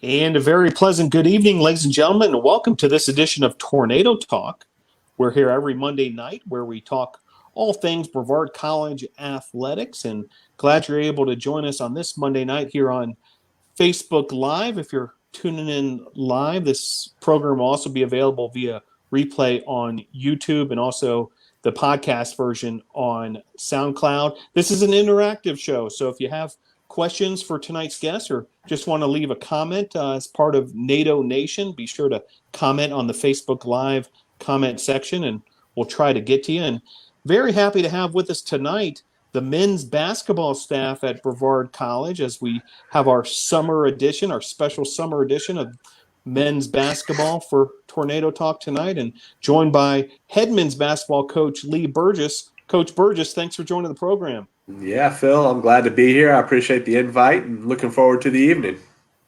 And a very pleasant good evening, ladies and gentlemen, and welcome to this edition of Tornado Talk. We're here every Monday night where we talk all things Brevard College athletics, and glad you're able to join us on this Monday night here on Facebook Live. If you're tuning in live, this program will also be available via replay on YouTube and also the podcast version on SoundCloud. This is an interactive show, so if you have questions for tonight's guest or just want to leave a comment as part of NATO Nation, be sure to comment on the Facebook Live comment section and we'll try to get to you. And very happy to have with us tonight the men's basketball staff at Brevard College as we have our summer edition, our special summer edition of men's basketball for Tornado Talk tonight, and joined by head men's basketball coach Lee Burgess. Coach Burgess, thanks for joining the program. Yeah, Phil, I'm glad to be here. I appreciate the invite and looking forward to the evening.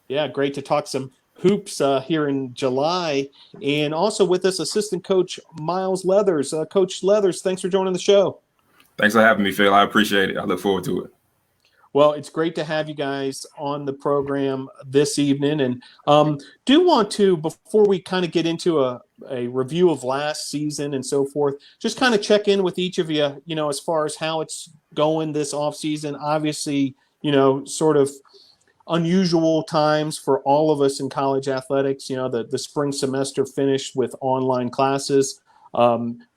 Yeah, great to talk some hoops here in July. And also with us, assistant coach Miles Leathers. Coach Leathers, thanks for joining the show. Thanks for having me, Phil. I appreciate it. I look forward to it. Well, it's great to have you guys on the program this evening. And do want to, before we kind of get into a review of last season and so forth, just kind of check in with each of you, as far as how it's going this offseason. Obviously, sort of unusual times for all of us in college athletics. The spring semester finished with online classes.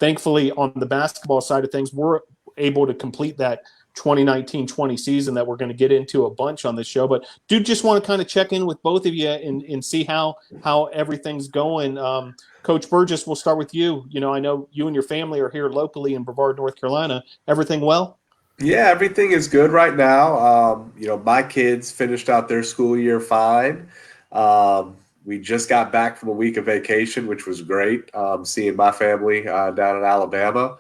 Thankfully, on the basketball side of things, we're able to complete that 2019-20 season that we're going to get into a bunch on this show. But do just want to kind of check in with both of you and see how everything's going. Coach Burgess, we'll start with you. I know you and your family are here locally in Brevard, North Carolina. Everything well? Yeah, everything is good right now. My kids finished out their school year fine. We just got back from a week of vacation, which was great, seeing my family down in Alabama.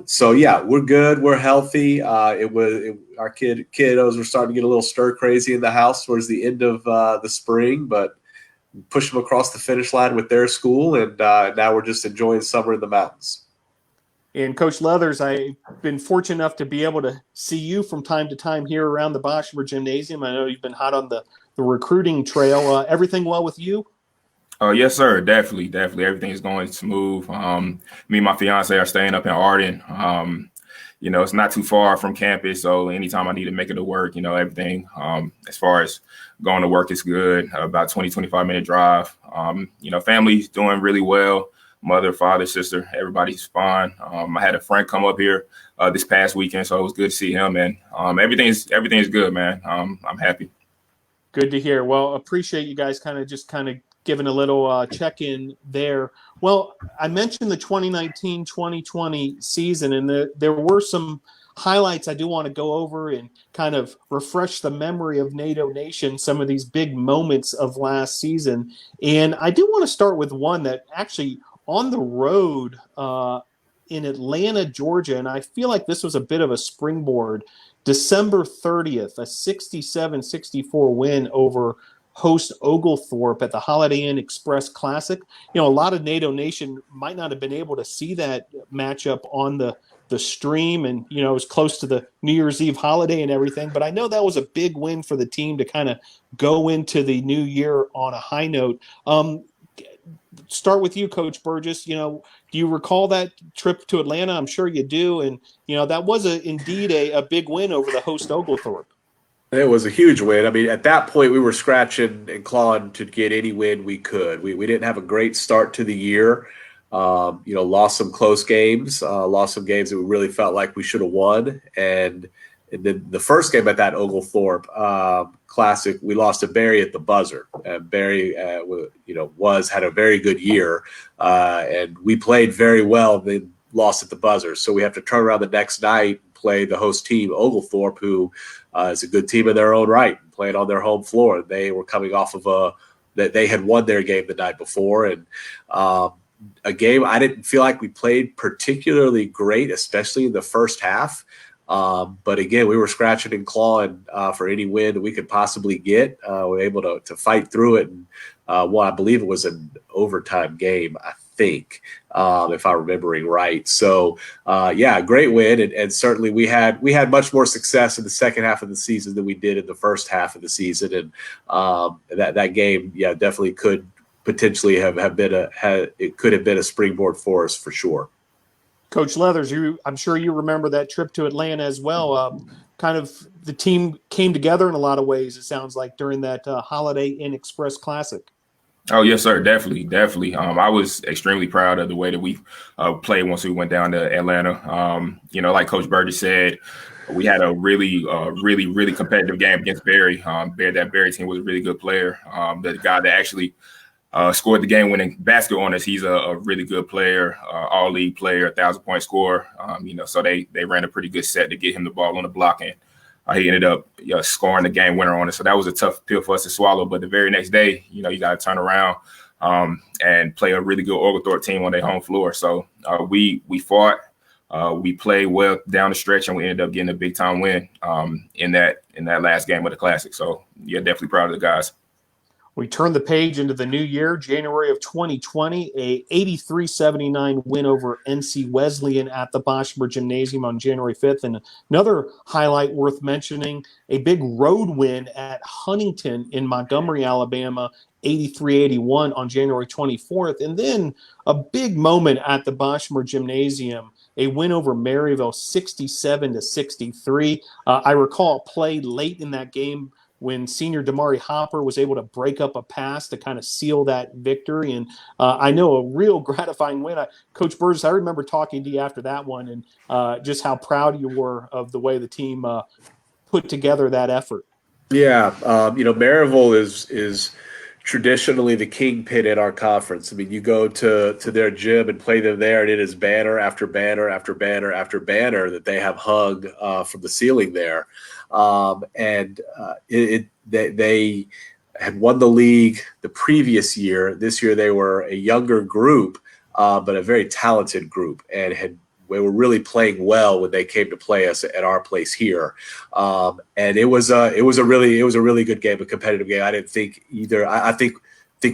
So yeah, we're good. We're healthy. Our kiddos were starting to get a little stir crazy in the house towards the end of the spring, but pushed them across the finish line with their school, and now we're just enjoying summer in the mountains. And Coach Leathers, I've been fortunate enough to be able to see you from time to time here around the Boshamer Gymnasium. I know you've been hot on the recruiting trail. Everything well with you? Yes, sir. Definitely. Everything is going smooth. Me and my fiance are staying up in Arden. It's not too far from campus, so anytime I need to make it to work, everything as far as going to work is good. About 20, 25-minute drive. Family's doing really well. Mother, father, sister, everybody's fine. I had a friend come up here this past weekend, so it was good to see him, and everything's good, man. I'm happy. Good to hear. Well, appreciate you guys kind of giving a little check-in there. Well, I mentioned the 2019-2020 season, and there were some highlights I do want to go over and kind of refresh the memory of NATO Nation, some of these big moments of last season. And I do want to start with one that actually on the road in Atlanta, Georgia, and I feel like this was a bit of a springboard. December 30th, a 67-64 win over host Oglethorpe at the Holiday Inn Express Classic. A lot of NATO Nation might not have been able to see that matchup on the stream, and it was close to the New Year's Eve holiday and everything, but I know that was a big win for the team to kind of go into the new year on a high note. Start with you, Coach Burgess. Do you recall that trip to Atlanta? I'm sure you do, and that was indeed a big win over the host Oglethorpe. It was a huge win. I mean, at that point, we were scratching and clawing to get any win we could. We didn't have a great start to the year. Lost some close games, lost some games that we really felt like we should have won. And then the first game at that Oglethorpe Classic, we lost to Barry at the buzzer. Barry, had a very good year, and we played very well. Then lost at the buzzer, so we have to turn around the next night and play the host team, Oglethorpe, who is a good team in their own right, playing on their home floor. They were coming off of that they had won their game the night before, and a game I didn't feel like we played particularly great, especially in the first half. But again, we were scratching and clawing for any win that we could possibly get. We were able to fight through it, and I believe it was an overtime game. I think, if I'm remembering right. So, yeah, great win, and certainly we had much more success in the second half of the season than we did in the first half of the season, and that game, yeah, definitely could potentially have been a springboard for us for sure. Coach Leathers, I'm sure you remember that trip to Atlanta as well. Kind of the team came together in a lot of ways, it sounds like, during that Holiday Inn Express Classic. Oh, yes, sir. Definitely, definitely. I was extremely proud of the way that we played once we went down to Atlanta. Like Coach Burgess said, we had a really competitive game against Barry. That Barry team was a really good player. The guy that actually scored the game-winning basket on us, he's a really good player, all-league player, 1,000-point scorer. So they ran a pretty good set to get him the ball on the block, and he ended up scoring the game winner on it. So that was a tough pill for us to swallow. But the very next day, you got to turn around and play a really good Oglethorpe team on their home floor. So we fought, we played well down the stretch, and we ended up getting a big-time win in that last game of the Classic. So, yeah, definitely proud of the guys. We turned the page into the new year, January of 2020, a 83-79 win over NC Wesleyan at the Boschmer Gymnasium on January 5th. And another highlight worth mentioning, a big road win at Huntington in Montgomery, Alabama, 83-81 on January 24th. And then a big moment at the Boschmer Gymnasium, a win over Maryville, 67-63. I recall a play late in that game when senior Damari Hopper was able to break up a pass to kind of seal that victory. And I know a real gratifying win. Coach Burgess, I remember talking to you after that one and just how proud you were of the way the team put together that effort. Yeah, Maryville is traditionally the kingpin in our conference. I mean, you go to their gym and play them there, and it is banner after banner after banner after banner that they have hung from the ceiling there. They had won the league the previous year. This year they were a younger group, but a very talented group, and we were really playing well when they came to play us at our place here. And it was a really good game, a competitive game. I didn't think either. I think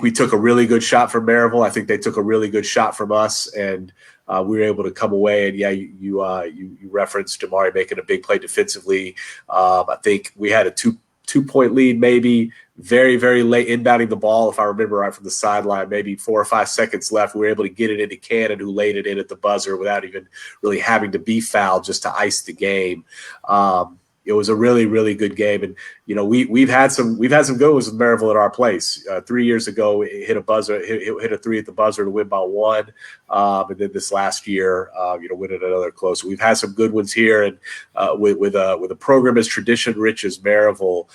we took a really good shot from Maryville. I think they took a really good shot from us, and we were able to come away. And yeah, you referenced Damari making a big play defensively. I think we had a two-point lead, maybe very, very late inbounding the ball, if I remember right, from the sideline, maybe 4 or 5 seconds left. We were able to get it into Cannon, who laid it in at the buzzer without even really having to be fouled, just to ice the game. It was a really, really good game, and we've had some good ones with Maryville at our place. 3 years ago, it hit a buzzer, hit a three at the buzzer to win by 1, and then this last year, winning another close. We've had some good ones here, and with a program as tradition rich as Maryville,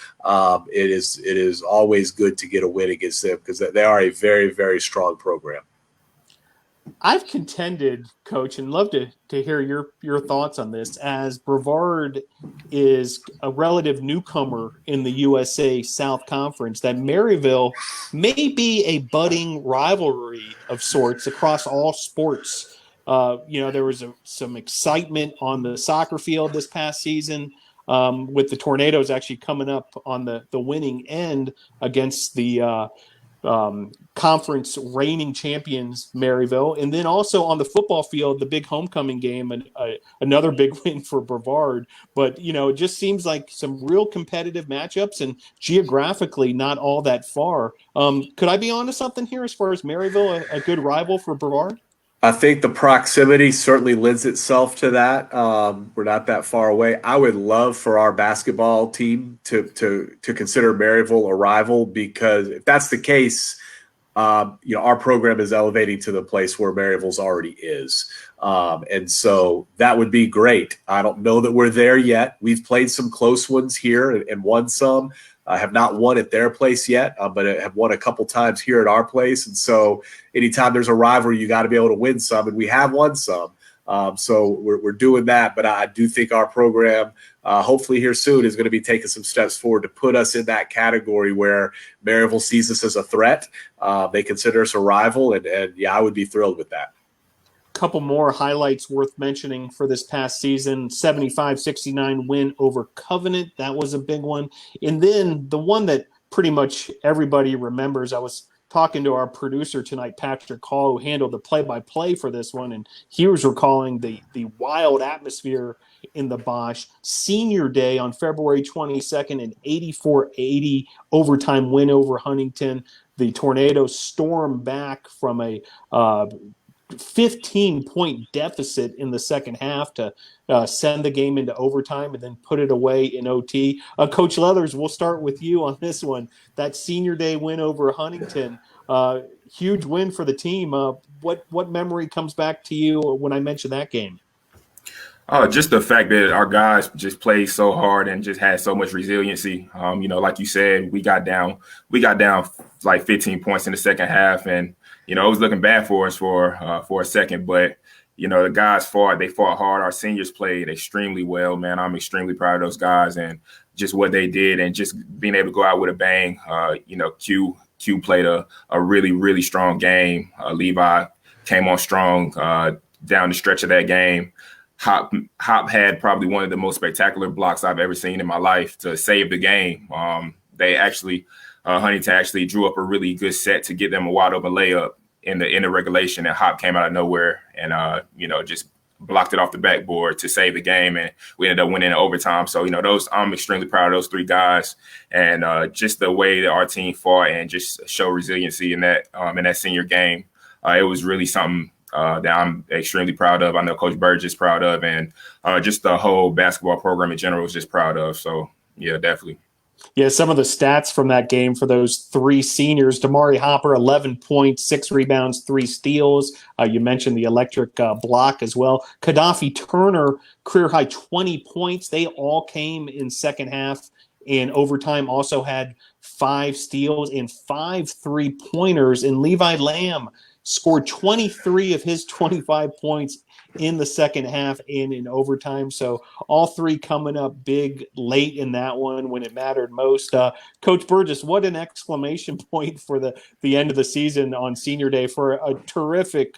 it is always good to get a win against them because they are a very, very strong program. I've contended, Coach, and love to hear your thoughts on this, as Brevard is a relative newcomer in the USA South Conference, that Maryville may be a budding rivalry of sorts across all sports. There was some excitement on the soccer field this past season with the Tornadoes actually coming up on the winning end against the conference reigning champions Maryville, and then also on the football field, the big homecoming game, and another big win for Brevard. But it just seems like some real competitive matchups, and geographically not all that far. Could I be onto something here as far as Maryville a good rival for Brevard? I think the proximity certainly lends itself to that. We're not that far away. I would love for our basketball team to consider Maryville a rival, because if that's the case, our program is elevating to the place where Maryville's already is. And so that would be great. I don't know that we're there yet. We've played some close ones here and won some. I have not won at their place yet, but have won a couple times here at our place. And so anytime there's a rivalry, you got to be able to win some, and we have won some. So we're doing that. But I do think our program, hopefully here soon, is going to be taking some steps forward to put us in that category where Maryville sees us as a threat. They consider us a rival, and yeah, I would be thrilled with that. Couple more highlights worth mentioning for this past season: 75-69 win over Covenant. That was a big one. And then the one that pretty much everybody remembers, I was talking to our producer tonight, Patrick Hall, who handled the play-by-play for this one, and he was recalling the wild atmosphere in the Bosch. Senior Day on February 22nd, an 84-80 overtime win over Huntington. The Tornadoes stormed back from a 15-point deficit in the second half to send the game into overtime and then put it away in OT. Coach Leathers, we'll start with you on this one. That Senior Day win over Huntington, huge win for the team. What memory comes back to you when I mention that game? Just the fact that our guys just played so hard and just had so much resiliency. Like you said, we got down like 15 points in the second half, and it was looking bad for us for a second. But the guys fought hard. Our seniors played extremely well, man. I'm extremely proud of those guys and just what they did, and just being able to go out with a bang. Q played a really, really strong game. Levi came on strong down the stretch of that game. Hop had probably one of the most spectacular blocks I've ever seen in my life to save the game. Huntington actually drew up a really good set to get them a wide open layup in the regulation, and Hop came out of nowhere and just blocked it off the backboard to save the game, and we ended up winning in overtime. So I'm extremely proud of those three guys, and just the way that our team fought and just show resiliency in that senior game. It was really something that I'm extremely proud of. I know Coach Burgess is proud of, and just the whole basketball program in general is just proud of. So, yeah, definitely. Yeah, some of the stats from that game for those three seniors: Damari Hopper, 11 points, 6 rebounds, 3 steals. You mentioned the electric block as well. Gaddafi Turner, career-high 20 points. They all came in second half. In overtime, also had 5 steals and 5 3-pointers. And Levi Lamb scored 23 of his 25 points in the second half and in overtime. So all three coming up big late in that one when it mattered most. Coach Burgess, what an exclamation point for the end of the season on Senior Day for a terrific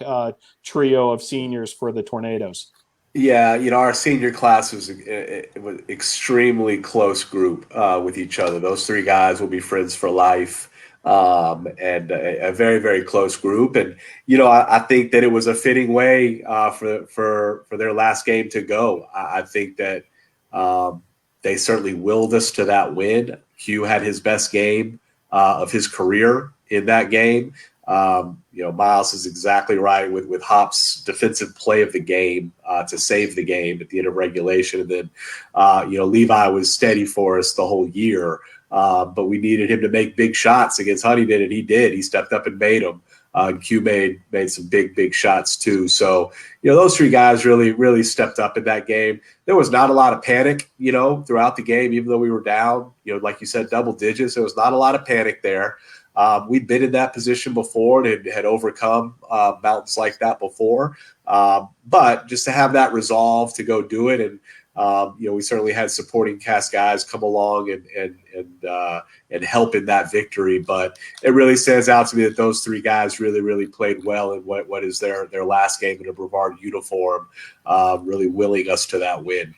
trio of seniors for the Tornadoes. Yeah, our senior class was an extremely close group with each other. Those three guys will be friends for life. And a very, very close group. And, I think that it was a fitting way for their last game to go. I think that they certainly willed us to that win. Hugh had his best game of his career in that game. Miles is exactly right with Hop's defensive play of the game to save the game at the end of regulation. And then, Levi was steady for us the whole year. But we needed him to make big shots against Huntington, and he did. He stepped up and made them. Q made some big shots too. So, those three guys really, really stepped up in that game. There was not a lot of panic, throughout the game, even though we were down, like you said, double digits. There was not a lot of panic there. We'd been in that position before and had overcome mountains like that before. But just to have that resolve to go do it, and we certainly had supporting cast guys come along and help in that victory. But it really stands out to me that those three guys really, really played well in what is their last game in a Brevard uniform, really willing us to that win.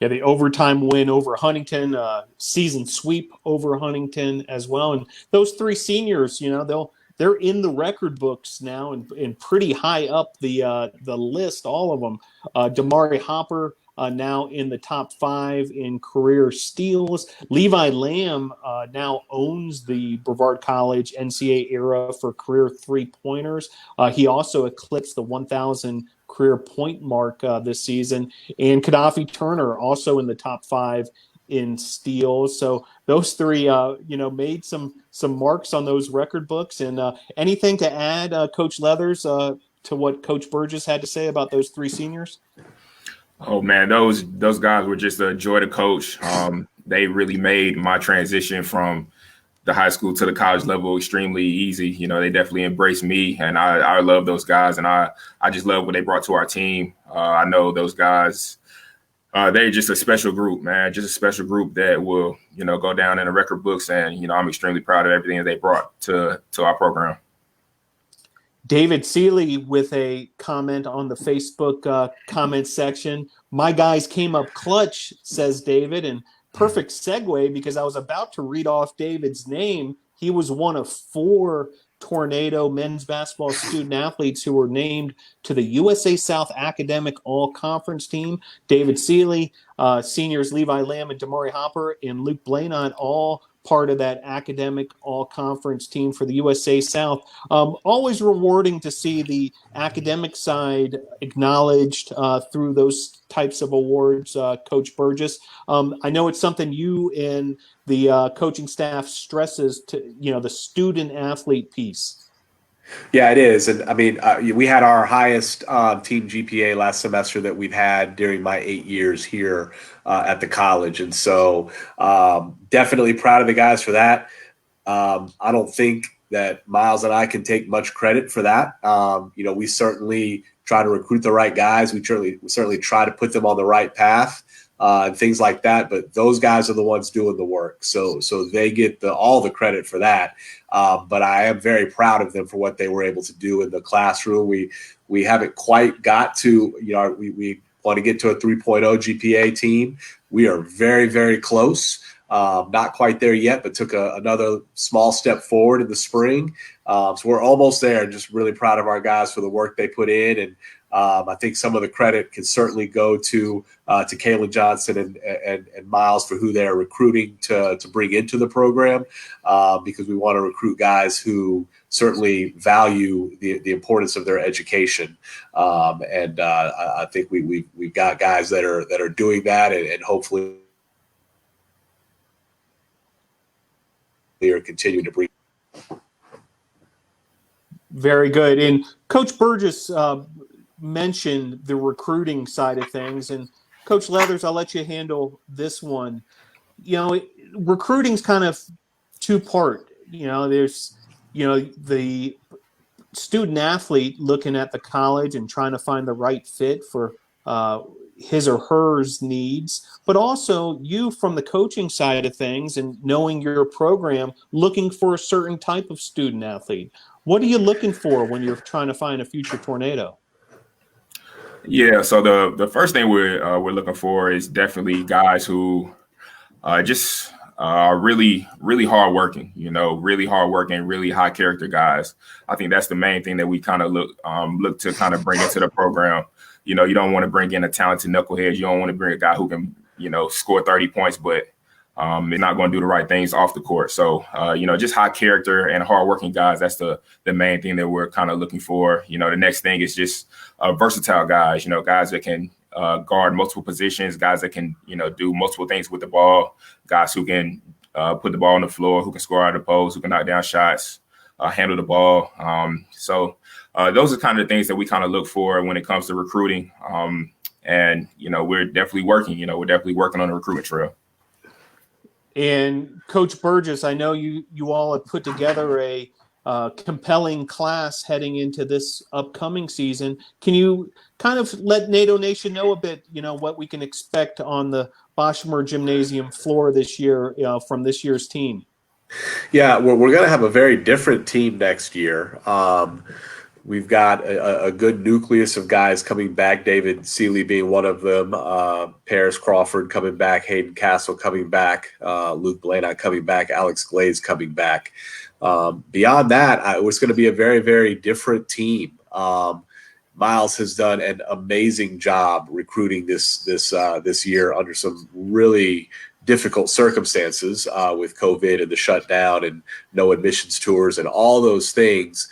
Yeah, the overtime win over Huntington, season sweep over Huntington as well. And those three seniors, they're in the record books now and pretty high up the list, all of them. Damari Hopper, now in the top 5 in career steals. Levi Lamb now owns the Brevard College NCAA era for career 3-pointers. He also eclipsed the 1,000 career point mark this season. And Gaddafi Turner also in the top 5 in steals. So those three, made some marks on those record books. And anything to add, Coach Leathers, to what Coach Burgess had to say about those three seniors? Oh man, those guys were just a joy to coach. They really made my transition from the high school to the college level extremely easy. They definitely embraced me, and I love those guys, and I just love what they brought to our team. I know those guys, they're just a special group, man, just a special group that will, go down in the record books, and, I'm extremely proud of everything that they brought to our program. David Seeley with a comment on the Facebook comment section. My guys came up clutch, says David, and perfect segue because I was about to read off David's name. He was one of 4 Tornado men's basketball student athletes who were named to the USA South Academic All-Conference team. David Seeley, seniors Levi Lamb and Damari Hopper, and Luke Blainot, all part of that academic all-conference team for the USA South. Always rewarding to see the academic side acknowledged through those types of awards, Coach Burgess. I know it's something you and the coaching staff stresses to, the student-athlete piece. Yeah, it is. And I mean, we had our highest team GPA last semester that we've had during my 8 years here at the college. And so definitely proud of the guys for that. I don't think that Miles and I can take much credit for that. We certainly try to recruit the right guys. We certainly try to put them on the right path. And things like that, but those guys are the ones doing the work, so they get all the credit for that. But I am very proud of them for what they were able to do in the classroom. We haven't quite got to, we want to get to a 3.0 GPA team. We are very, very close. Not quite there yet, but took another small step forward in the spring. So we're almost there. Just really proud of our guys for the work they put in, and I think some of the credit can certainly go to Kalen Johnson and Miles for who they are recruiting to bring into the program, because we want to recruit guys who certainly value the importance of their education. And I think we've got guys that are doing that, and hopefully they are continuing to bring. Very good. And Coach Burgess mentioned the recruiting side of things, and Coach Leathers, I'll let you handle this one. Recruiting's kind of two-part. There's the student athlete looking at the college and trying to find the right fit for his or her needs, but also you from the coaching side of things and knowing your program, looking for a certain type of student athlete. What are you looking for when you're trying to find a future Tornado? Yeah, so the first thing we're looking for is definitely guys who just are really, really hardworking. Really hardworking, really high character guys. I think that's the main thing that we kind of look to kind of bring into the program. You don't want to bring in a talented knucklehead. You don't want to bring a guy who can score 30 points, but they're not going to do the right things off the court. So, just high character and hardworking guys. That's the main thing that we're kind of looking for. The next thing is just versatile guys, guys that can guard multiple positions, guys that can, do multiple things with the ball, guys who can put the ball on the floor, who can score out of the post, who can knock down shots, handle the ball. So those are kind of the things that we kind of look for when it comes to recruiting. And, we're definitely working, we're definitely working on the recruitment trail. And Coach Burgess, I know you all have put together a compelling class heading into this upcoming season. Can you kind of let NATO Nation know a bit, what we can expect on the Boshamer Gymnasium floor this year from this year's team? Yeah, we're going to have a very different team next year. We've got a good nucleus of guys coming back, David Seeley being one of them, Paris Crawford coming back, Hayden Castle coming back, Luke Blainot coming back, Alex Glaze coming back. Beyond that, it's going to be a very, very different team. Miles has done an amazing job recruiting this year under some really difficult circumstances with COVID and the shutdown and no admissions tours and all those things.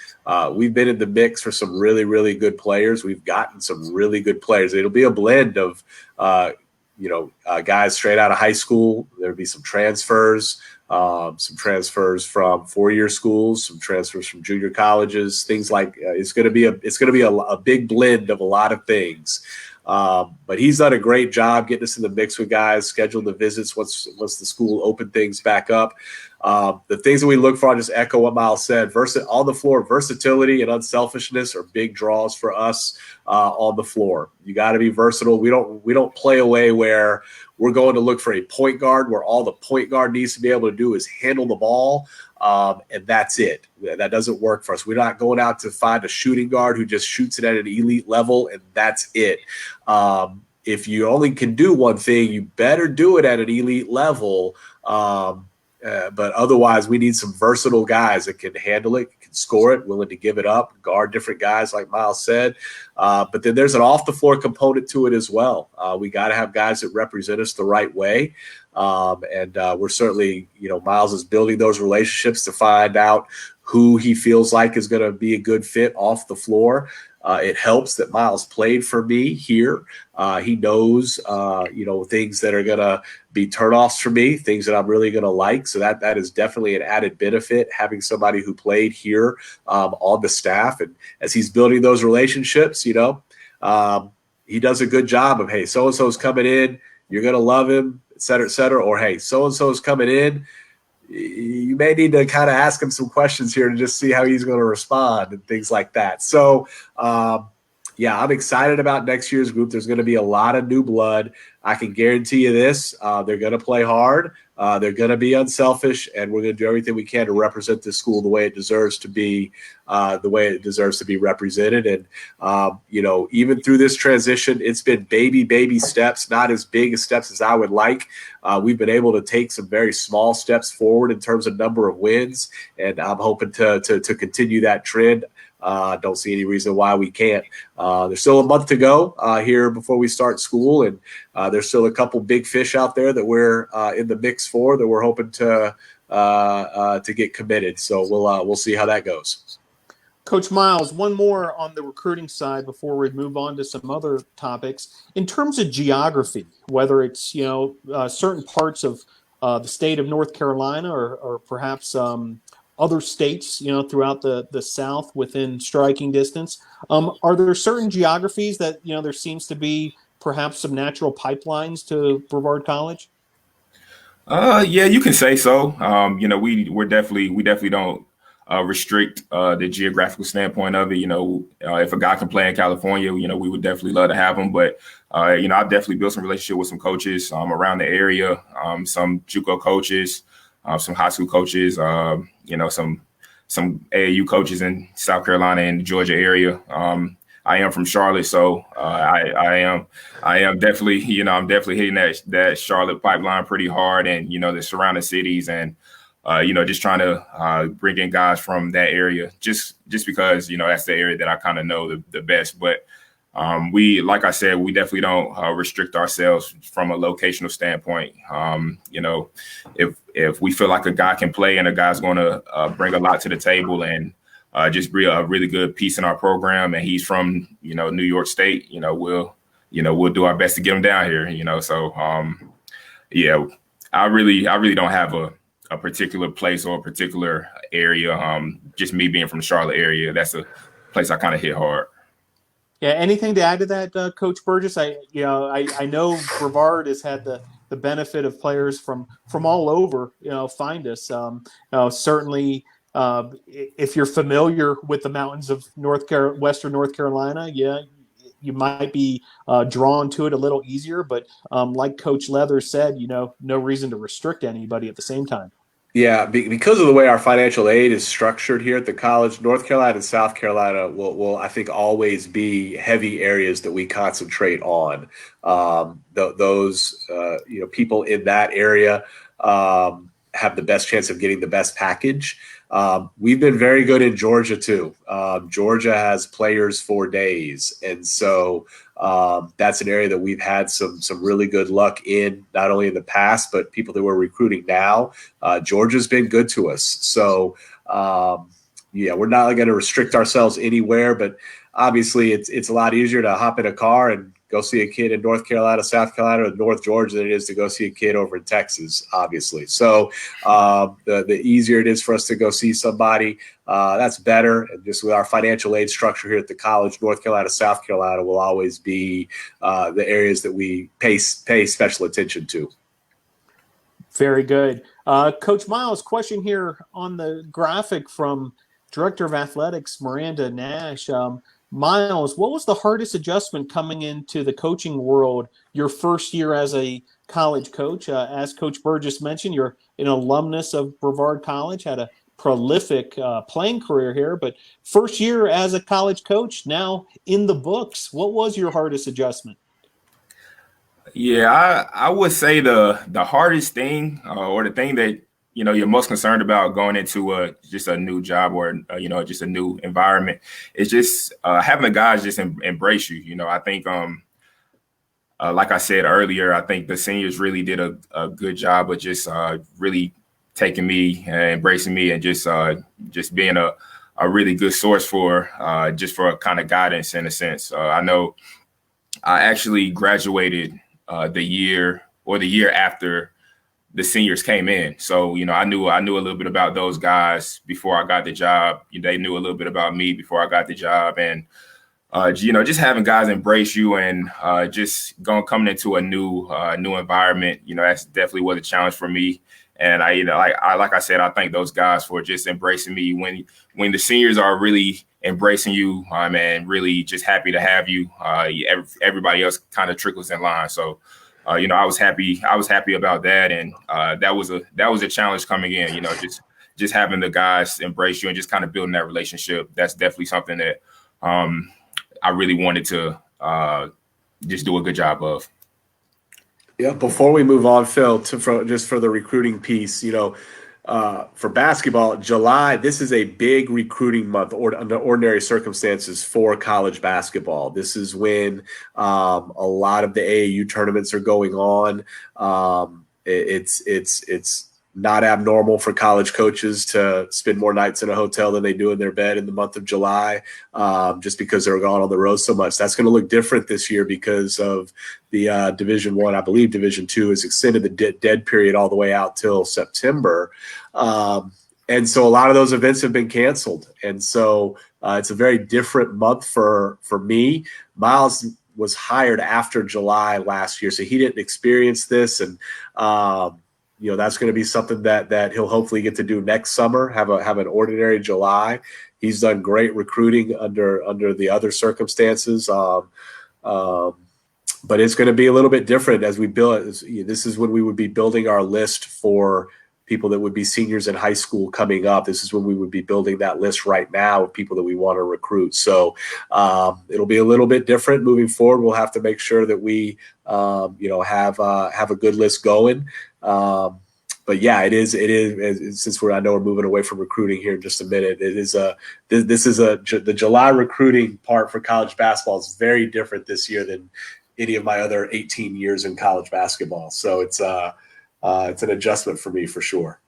We've been in the mix for some really, really good players. We've gotten some really good players. It'll be a blend of, guys straight out of high school. There'll be some transfers from four-year schools, some transfers from junior colleges, things like it's going to be a big blend of a lot of things. But he's done a great job getting us in the mix with guys, scheduled the visits once the school opened things back up. The things that we look for, I'll just echo what Miles said. On the floor, versatility and unselfishness are big draws for us on the floor. You got to be versatile. We don't play away where we're going to look for a point guard where all the point guard needs to be able to do is handle the ball, and that's it. That doesn't work for us. We're not going out to find a shooting guard who just shoots it at an elite level, and that's it. If you only can do one thing, you better do it at an elite level. but otherwise, we need some versatile guys that can handle it, can score it, willing to give it up, guard different guys, like Miles said. But then there's an off-the-floor component to it as well. We got to have guys that represent us the right way. And we're certainly, Miles is building those relationships to find out who he feels like is going to be a good fit off the floor. It helps that Miles played for me here. He knows, things that are going to be turnoffs for me, things that I'm really going to like. So that is definitely an added benefit, having somebody who played here on the staff. And as he's building those relationships, he does a good job of, hey, so-and-so's coming in, you're going to love him, et cetera, or, hey, so-and-so's coming in, you may need to kind of ask him some questions here to just see how he's going to respond and things like that. So, I'm excited about next year's group. There's going to be a lot of new blood. I can guarantee you this. They're going to play hard. They're going to be unselfish, and we're going to do everything we can to represent this school the way it deserves to be, represented. And, even through this transition, it's been baby steps, not as big as steps as I would like. We've been able to take some very small steps forward in terms of number of wins, and I'm hoping to continue that trend. Don't see any reason why we can't. There's still a month to go here before we start school, and there's still a couple big fish out there that we're in the mix for, that we're hoping to get committed. So we'll see how that goes. Coach Miles, one more on the recruiting side before we move on to some other topics. In terms of geography, whether it's certain parts of the state of North Carolina or perhaps other states, throughout the South within striking distance, are there certain geographies that there seems to be perhaps some natural pipelines to Brevard College? Yeah, you can say so. We definitely don't restrict the geographical standpoint of it. If a guy can play in California, we would definitely love to have him. But I've definitely built some relationship with some coaches around the area, some JUCO coaches, some high school coaches, some AAU coaches in South Carolina and the Georgia area. I am from Charlotte, so I am definitely, I'm definitely hitting that Charlotte pipeline pretty hard, and the surrounding cities, and just trying to bring in guys from that area, just because that's the area that I kind of know the best. But like I said, we definitely don't restrict ourselves from a locational standpoint. If we feel like a guy can play and a guy's going to bring a lot to the table and just be a really good piece in our program, and he's from New York State, we'll do our best to get him down here. So I really don't have a particular place or a particular area. Just me being from the Charlotte area, that's a place I kind of hit hard. Yeah. Anything to add to that, Coach Burgess? I know Brevard has had the benefit of players from all over, find us. Certainly, if you're familiar with the mountains of Western North Carolina, you might be drawn to it a little easier. But like Coach Leather said, no reason to restrict anybody at the same time. Yeah, because of the way our financial aid is structured here at the college, North Carolina and South Carolina will I think, always be heavy areas that we concentrate on. Those people in that area have the best chance of getting the best package. We've been very good in Georgia too. Georgia has players for days, and so that's an area that we've had some really good luck in, not only in the past, but people that we're recruiting now. Georgia's been good to us. So, we're not going to restrict ourselves anywhere, but obviously it's a lot easier to hop in a car and go see a kid in North Carolina, South Carolina, or North Georgia than it is to go see a kid over in Texas, obviously. So the easier it is for us to go see somebody, that's better. And just with our financial aid structure here at the college, North Carolina, South Carolina will always be the areas that we pay special attention to. Very good. Coach Miles, question here on the graphic from Director of Athletics, Myranda Nash. Miles, what was the hardest adjustment coming into the coaching world your first year as a college coach? As Coach Burgess mentioned, you're an alumnus of Brevard College, had a prolific playing career here, but first year as a college coach, now in the books. What was your hardest adjustment? Yeah, I would say the hardest thing or the thing that you're most concerned about going into just a new job or, just a new environment. It's just having the guys just embrace you. I think, like I said earlier, I think the seniors really did a good job of just really taking me, embracing me, and just being a really good source for a kind of guidance in a sense. I know I actually graduated the year after the seniors came in. So, I knew a little bit about those guys before I got the job. They knew a little bit about me before I got the job. And, just having guys embrace you and just coming into a new environment, that's definitely was a challenge for me. And like I said, I thank those guys for just embracing me when the seniors are really embracing you, and really just happy to have you. Everybody else kind of trickles in line. So, I was happy about that. And that was a challenge coming in, just having the guys embrace you and just kind of building that relationship. That's definitely something that I really wanted to just do a good job of. Yeah. Before we move on, Phil, for the recruiting piece, for basketball, July, this is a big recruiting month under ordinary circumstances for college basketball. This is when a lot of the AAU tournaments are going on. It's not abnormal for college coaches to spend more nights in a hotel than they do in their bed in the month of July, just because they're gone on the road so much. That's going to look different this year because of the Division I. I believe Division II has extended the dead period all the way out till September. And so a lot of those events have been canceled. And so it's a very different month for me. Miles was hired after July last year, so he didn't experience this. And, that's going to be something that he'll hopefully get to do next summer, have an ordinary July. He's done great recruiting under the other circumstances. But it's going to be a little bit different as we build. This is when we would be building our list for people that would be seniors in high school coming up. This is when we would be building that list right now of people that we want to recruit. So it'll be a little bit different moving forward. We'll have to make sure that we, have a good list going. But yeah, it is. Since I know we're moving away from recruiting here in just a minute. The July recruiting part for college basketball is very different this year than any of my other 18 years in college basketball. So it's an adjustment for me for sure.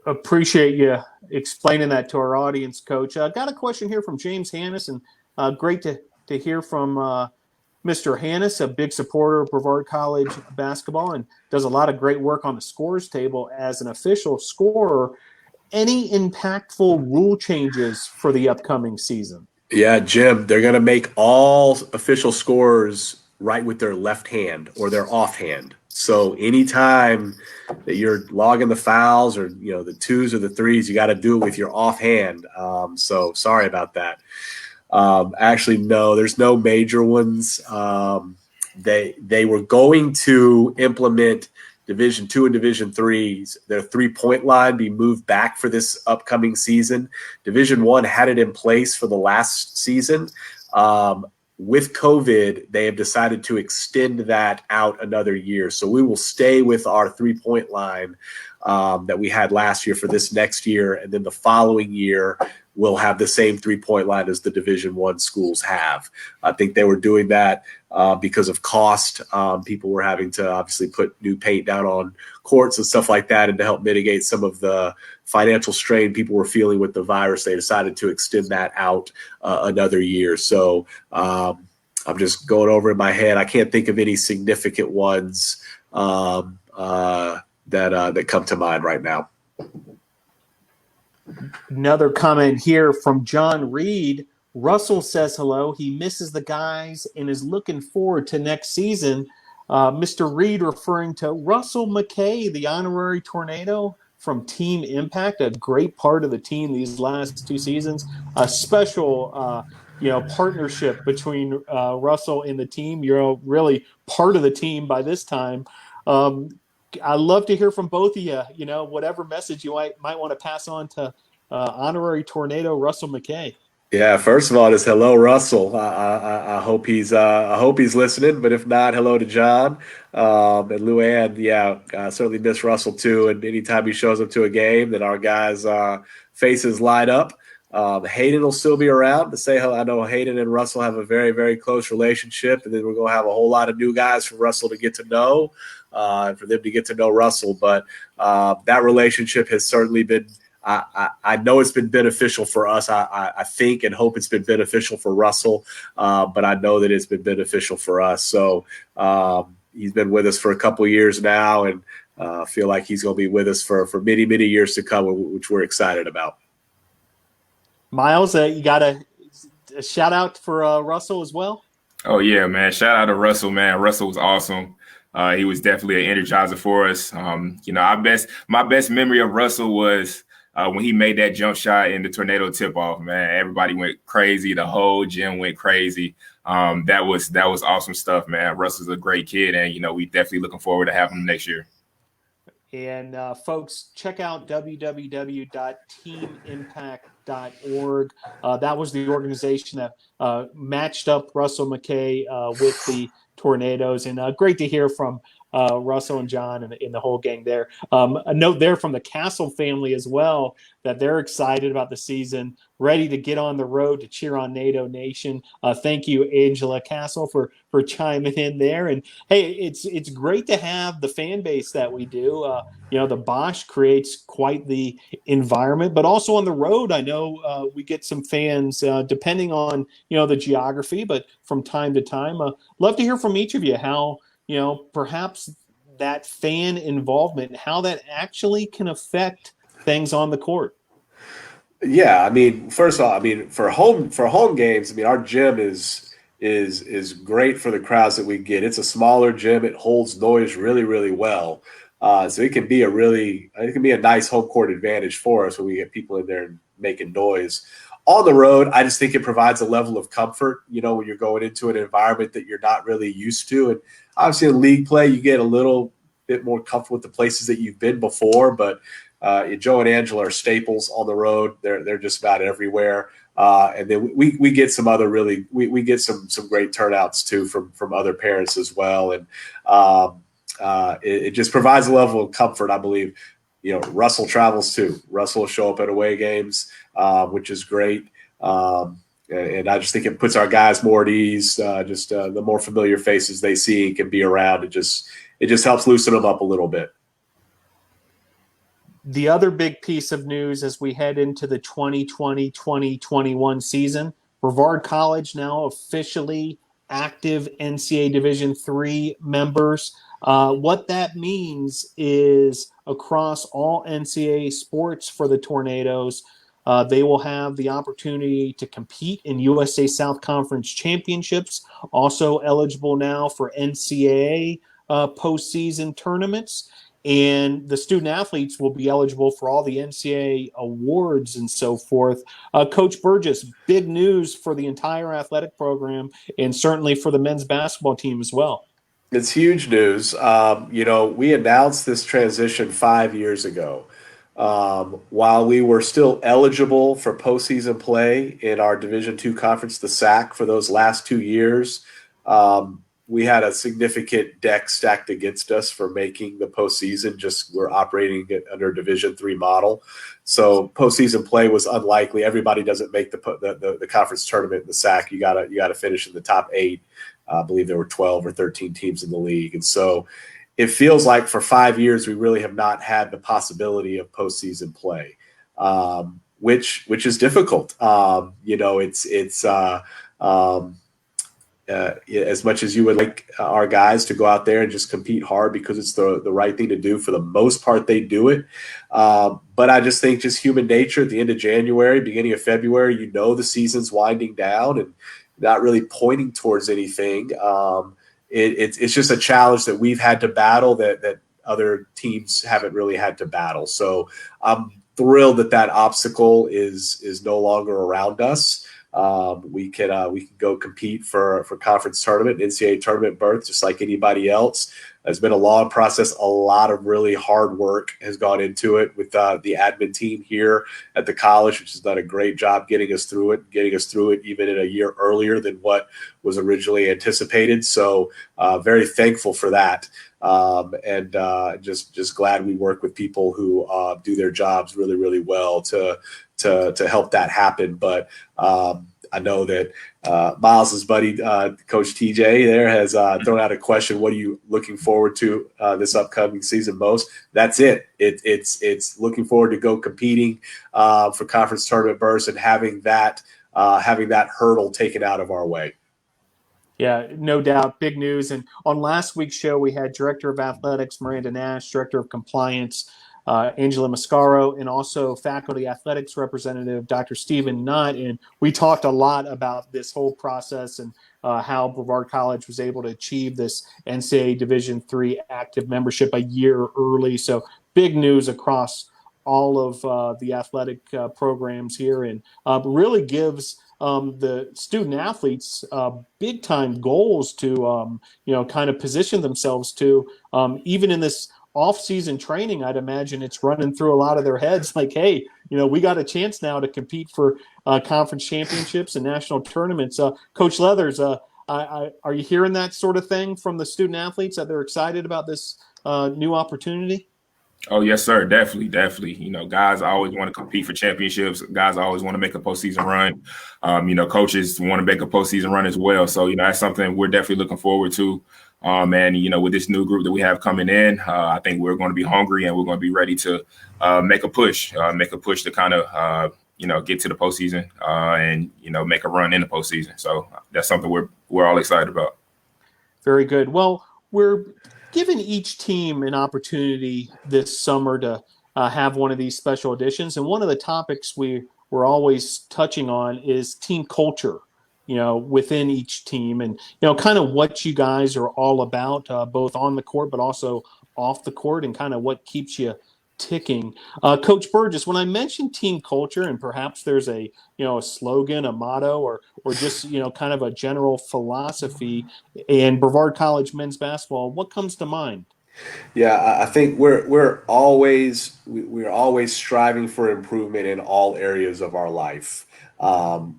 Appreciate you explaining that to our audience, Coach. Got a question here from James Hannes, and great to hear from Mr. Hannes, a big supporter of Brevard College basketball and does a lot of great work on the scores table as an official scorer. Any impactful rule changes for the upcoming season? Yeah, Jim, they're going to make all official scorers write with their left hand or their offhand. So anytime that you're logging the fouls or, the twos or the threes, you got to do it with your offhand. So sorry about that. Actually, no, there's no major ones. They were going to implement Division II and Division III's, their 3-point line be moved back for this upcoming season. Division I had it in place for the last season. With COVID, they have decided to extend that out another year. So we will stay with our 3-point line that we had last year for this next year. And then the following year, we'll have the same 3-point line as the Division I schools have. I think they were doing that because of cost. People were having to obviously put new paint down on courts and stuff like that. And to help mitigate some of the financial strain people were feeling with the virus, they decided to extend that out another year. So I'm just going over in my head. I can't think of any significant ones that come to mind right now. Another comment here from John Reed. Russell says hello. He misses the guys and is looking forward to next season. Mr. Reed referring to Russell McKay, the honorary tornado from Team Impact, a great part of the team these last 2 seasons. A special, partnership between Russell and the team. You're really part of the team by this time. I'd love to hear from both of you, whatever message you might want to pass on to honorary tornado Russell McKay. Yeah, first of all, just hello, Russell. I hope he's listening. But if not, hello to John and Luann. Yeah, I certainly miss Russell too. And anytime he shows up to a game, that our guys' faces light up. Hayden will still be around to say hello. I know Hayden and Russell have a very, very close relationship, and then we're going to have a whole lot of new guys for Russell to get to know, and for them to get to know Russell. But that relationship has certainly been. I know it's been beneficial for us. I think and hope it's been beneficial for Russell, but I know that it's been beneficial for us. So he's been with us for a couple of years now, and feel like he's going to be with us for many, many years to come, which we're excited about. Miles, you got a shout out for Russell as well? Oh yeah, man! Shout out to Russell, man. Russell was awesome. He was definitely an energizer for us. My best memory of Russell was when he made that jump shot in the tornado tip off. Man, everybody went crazy. The whole gym went crazy. That was awesome stuff, man. Russell's a great kid, and we definitely looking forward to having him next year. And folks, check out www.teamimpact.org. That was the organization that matched up Russell McKay with the Tornadoes. And great to hear from Russell and John and the whole gang there. A note there from the Castle family as well, that they're excited about the season, ready to get on the road to cheer on NATO Nation. Thank you, Angela Castle, for chiming in there. And hey, it's great to have the fan base that we do. The Bosch creates quite the environment, but also on the road, I know we get some fans depending on the geography, but from time to time, love to hear from each of you how perhaps that fan involvement, how that actually can affect things on the court. Yeah, I mean, first of all, I mean, for home games, I mean, our gym is great for the crowds that we get. It's a smaller gym; it holds noise really, really well. So it can be a nice home court advantage for us when we get people in there making noise. On the road, I just think it provides a level of comfort. When you're going into an environment that you're not really used to, and obviously in league play, you get a little bit more comfortable with the places that you've been before, but. Joe and Angela are staples on the road. They're just about everywhere. And then we get some other we get some great turnouts too from other parents as well. And it just provides a level of comfort, I believe. Russell travels too. Russell will show up at away games, which is great. And I just think it puts our guys more at ease. The more familiar faces they see and can be around, it just helps loosen them up a little bit. The other big piece of news as we head into the 2020-2021 season, Brevard College now officially active NCAA Division III members. What that means is across all NCAA sports for the Tornadoes, they will have the opportunity to compete in USA South Conference championships, also eligible now for NCAA postseason tournaments. And the student athletes will be eligible for all the NCAA awards and so forth. Coach Burgess, big news for the entire athletic program and certainly for the men's basketball team as well. It's huge news. We announced this transition 5 years ago. While we were still eligible for postseason play in our Division II conference, the SAC, for those last 2 years, we had a significant deck stacked against us for making the postseason. Just we're operating it under Division III model, so postseason play was unlikely. Everybody doesn't make the conference tournament in the SAC. You gotta finish in the top 8. I believe there were 12 or 13 teams in the league, and so it feels like for 5 years we really have not had the possibility of postseason play, which is difficult. As much as you would like our guys to go out there and just compete hard because it's the right thing to do, for the most part, they do it. But I just think just human nature at the end of January, beginning of February, the season's winding down and not really pointing towards anything. It's just a challenge that we've had to battle that other teams haven't really had to battle. So I'm thrilled that obstacle is no longer around us. we can go compete for conference tournament, NCAA tournament berth, just like anybody else. It's been a long process. A lot of really hard work has gone into it with the admin team here at the college, which has done a great job getting us through it even in a year earlier than what was originally anticipated. So very thankful for that. And just glad we work with people who do their jobs really, really well to help that happen. But I know that Miles's buddy, Coach TJ there, has thrown out a question. What are you looking forward to this upcoming season most? That's it. It's looking forward to go competing for conference tournament berths and having that hurdle taken out of our way. Yeah, no doubt. Big news. And on last week's show, we had Director of Athletics, Myranda Nash, Director of Compliance, Angela Mascaro, and also Faculty Athletics Representative, Dr. Stephen Nutt. And we talked a lot about this whole process and how Brevard College was able to achieve this NCAA Division III active membership a year early. So big news across all of the athletic programs here, and really gives the student athletes big time goals to kind of position themselves to, even in this off-season training. I'd imagine it's running through a lot of their heads like, hey, we got a chance now to compete for conference championships and national tournaments. Coach Leathers, are you hearing that sort of thing from the student athletes, that they're excited about this new opportunity? Oh, yes, sir. Definitely. Guys always want to compete for championships. Guys always want to make a postseason run. Coaches want to make a postseason run as well. So, that's something we're definitely looking forward to. And, with this new group that we have coming in, I think we're going to be hungry and we're going to be ready to make a push to kind of, get to the postseason and, make a run in the postseason. So that's something we're all excited about. Very good. Well, we're giving each team an opportunity this summer to have one of these special editions. And one of the topics we're always touching on is team culture, within each team, and, kind of what you guys are all about, both on the court, but also off the court, and kind of what keeps you ticking. Coach Burgess, when I mentioned team culture, and perhaps there's a slogan, a motto, or just, kind of a general philosophy in Brevard College men's basketball, what comes to mind? Yeah, I think we're always striving for improvement in all areas of our life.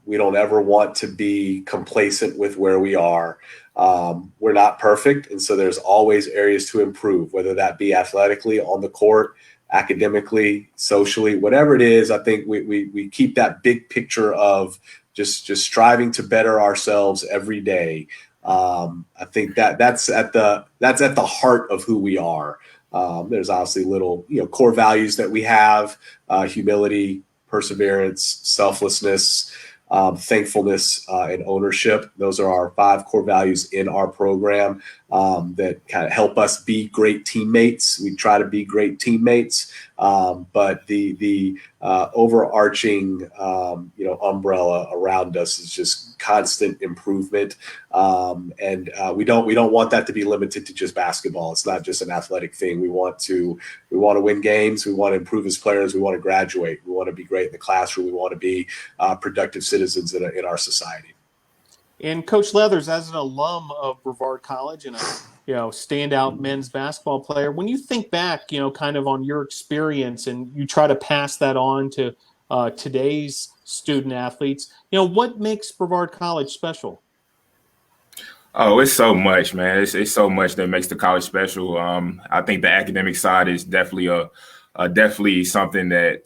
We don't ever want to be complacent with where we are. We're not perfect, and so there's always areas to improve, whether that be athletically, on the court, academically, socially, whatever it is. I think we keep that big picture of just striving to better ourselves every day. I think that's at the heart of who we are. There's obviously little core values that we have: humility, perseverance, selflessness, thankfulness, and ownership. Those are our 5 core values in our program that kind of help us be great teammates. We try to be great teammates, but the overarching umbrella around us is just constant improvement, and we don't want that to be limited to just basketball. It's not just an athletic thing. We want to win games. We want to improve as players. We want to graduate. We want to be great in the classroom. We want to be productive citizens in our society. And Coach Leathers, as an alum of Brevard College and a standout men's basketball player, when you think back, kind of on your experience, and you try to pass that on to today's student athletes, what makes Brevard College special? Oh, it's so much, man. It's so much that makes the college special. I think the academic side is definitely definitely something that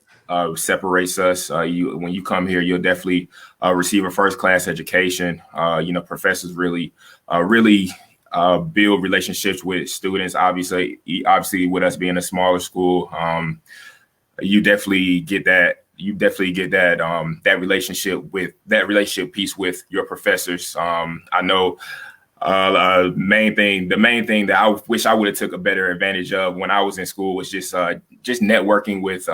separates us. When you come here, you'll definitely receive a first-class education. Professors really build relationships with students. Obviously, with us being a smaller school, you definitely get that. That relationship piece with your professors. I know. The main thing that I wish I would have took a better advantage of when I was in school was just networking with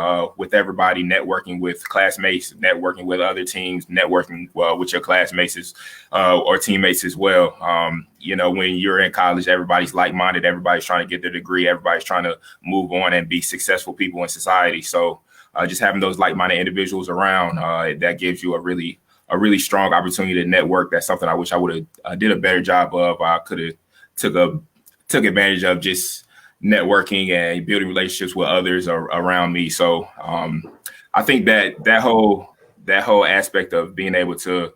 everybody, networking with classmates, networking with other teams, networking with your classmates or teammates as well. When you're in college, everybody's like-minded, everybody's trying to get their degree, everybody's trying to move on and be successful people in society. So just having those like-minded individuals around, that gives you a really a really strong opportunity to network. That's something I wish I would have did a better job of. I could have took advantage of just networking and building relationships with others around me. So I think that whole aspect of being able to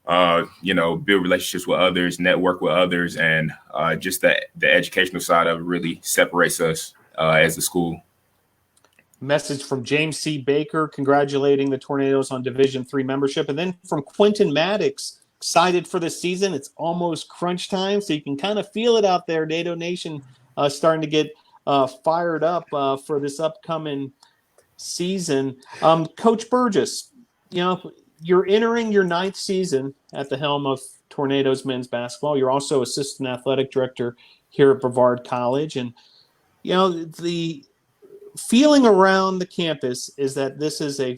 build relationships with others, network with others, and just the educational side of it really separates us as a school. Message from James C. Baker congratulating the Tornadoes on Division III membership. And then from Quentin Maddox, excited for the season. It's almost crunch time, so you can kind of feel it out there. NATO Nation starting to get fired up for this upcoming season. Coach Burgess, you're entering your 9th season at the helm of Tornadoes men's basketball. You're also assistant athletic director here at Brevard College. And, the feeling around the campus is that this is a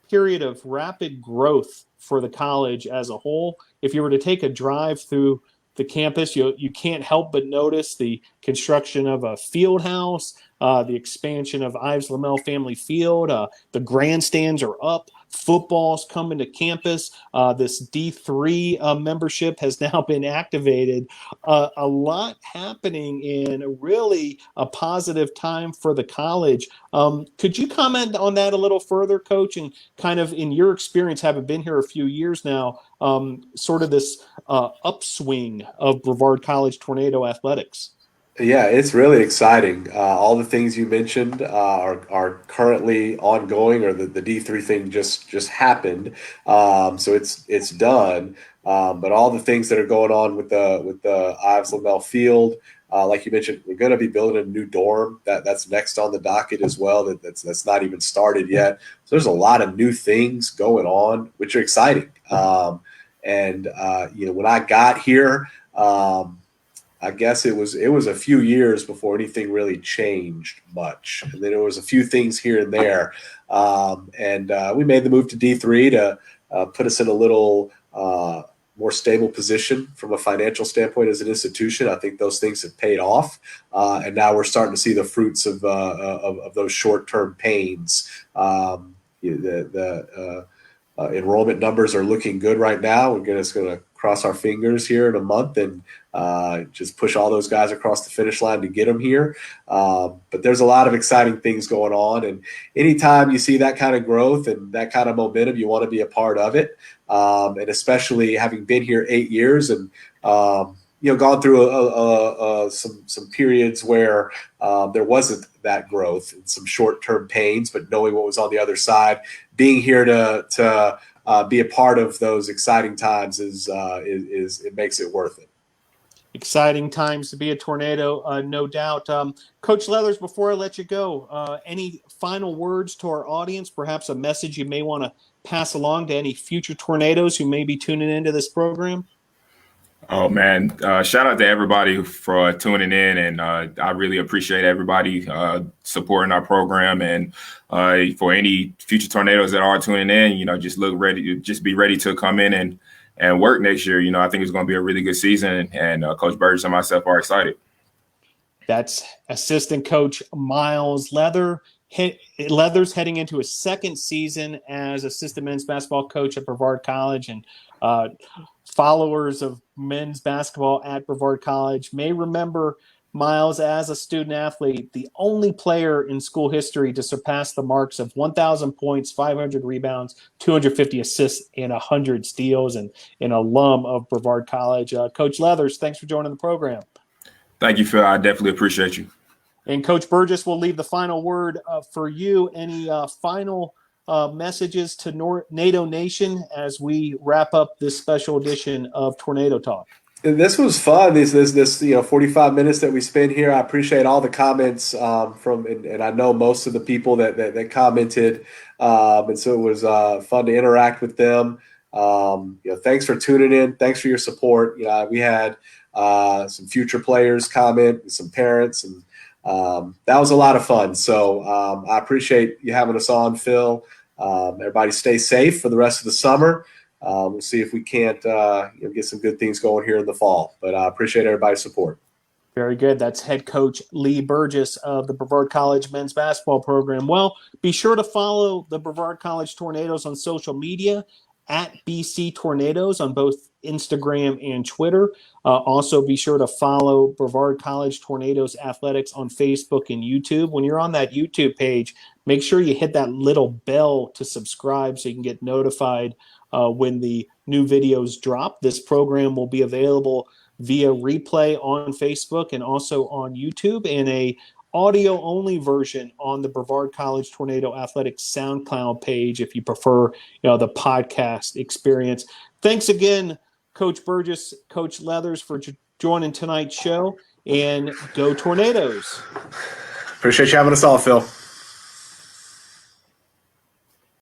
period of rapid growth for the college as a whole. If you were to take a drive through the campus, you can't help but notice the construction of a field house, the expansion of Ives Lamel Family Field, the grandstands are up, football's coming to campus, this D3 membership has now been activated. A lot happening in really a positive time for the college. Could you comment on that a little further, Coach, and kind of in your experience, having been here a few years now, sort of this upswing of Brevard College Tornado athletics? Yeah, it's really exciting. All the things you mentioned are currently ongoing, or the D3 thing just happened. So it's done. But all the things that are going on with the Ives Lamel Field, like you mentioned, we're going to be building a new dorm that's next on the docket as well. That's not even started yet. So there's a lot of new things going on, which are exciting. When I got here, I guess it was a few years before anything really changed much. And then there was a few things here and there. We made the move to D3 to put us in a little more stable position from a financial standpoint as an institution. I think those things have paid off. And now we're starting to see the fruits of those short-term pains. The enrollment numbers are looking good right now. We're just going to cross our fingers here in a month and just push all those guys across the finish line to get them here. But there's a lot of exciting things going on. And anytime you see that kind of growth and that kind of momentum, you want to be a part of it. And especially having been here 8 years and, gone through some periods where there wasn't that growth and some short-term pains, but knowing what was on the other side, being here to be a part of those exciting times is it makes it worth it. Exciting times to be a Tornado, no doubt. Coach Leathers, before I let you go, any final words to our audience, perhaps a message you may want to pass along to any future Tornadoes who may be tuning into this program? Oh, man. Shout out to everybody for tuning in. And I really appreciate everybody supporting our program. And for any future Tornadoes that are tuning in, just be ready to come in and work next year. I think it's going to be a really good season. And Coach Burgess and myself are excited. That's assistant coach Miles Leathers heading into his 2nd season as assistant men's basketball coach at Brevard College. And followers of men's basketball at Brevard College may remember Miles as a student athlete, the only player in school history to surpass the marks of 1,000 points, 500 rebounds, 250 assists, and 100 steals, and an alum of Brevard College. Coach Leathers, thanks for joining the program. Thank you, Phil. I definitely appreciate you. And Coach Burgess, will leave the final word for you. Any final messages to NATO Nation as we wrap up this special edition of Tornado Talk? This was fun. This 45 minutes that we spent here. I appreciate all the comments and I know most of the people that commented, and so it was fun to interact with them. Thanks for tuning in. Thanks for your support. We had some future players comment, and some parents, and that was a lot of fun. So I appreciate you having us on, Phil. Everybody stay safe for the rest of the summer. We'll see if we can't get some good things going here in the fall. But I appreciate everybody's support. Very good. That's head coach Lee Burgess of the Brevard College men's basketball program. Well, be sure to follow the Brevard College Tornadoes on social media at BC Tornadoes on both Instagram and Twitter. Also, be sure to follow Brevard College Tornadoes Athletics on Facebook and YouTube. When you're on that YouTube page, make sure you hit that little bell to subscribe so you can get notified when the new videos drop. This program will be available via replay on Facebook and also on YouTube, and a audio only version on the Brevard College Tornado Athletics SoundCloud page if you prefer the podcast experience. Thanks again, Coach Burgess, Coach Leathers, for joining tonight's show, and go Tornadoes. Appreciate you having us all, Phil.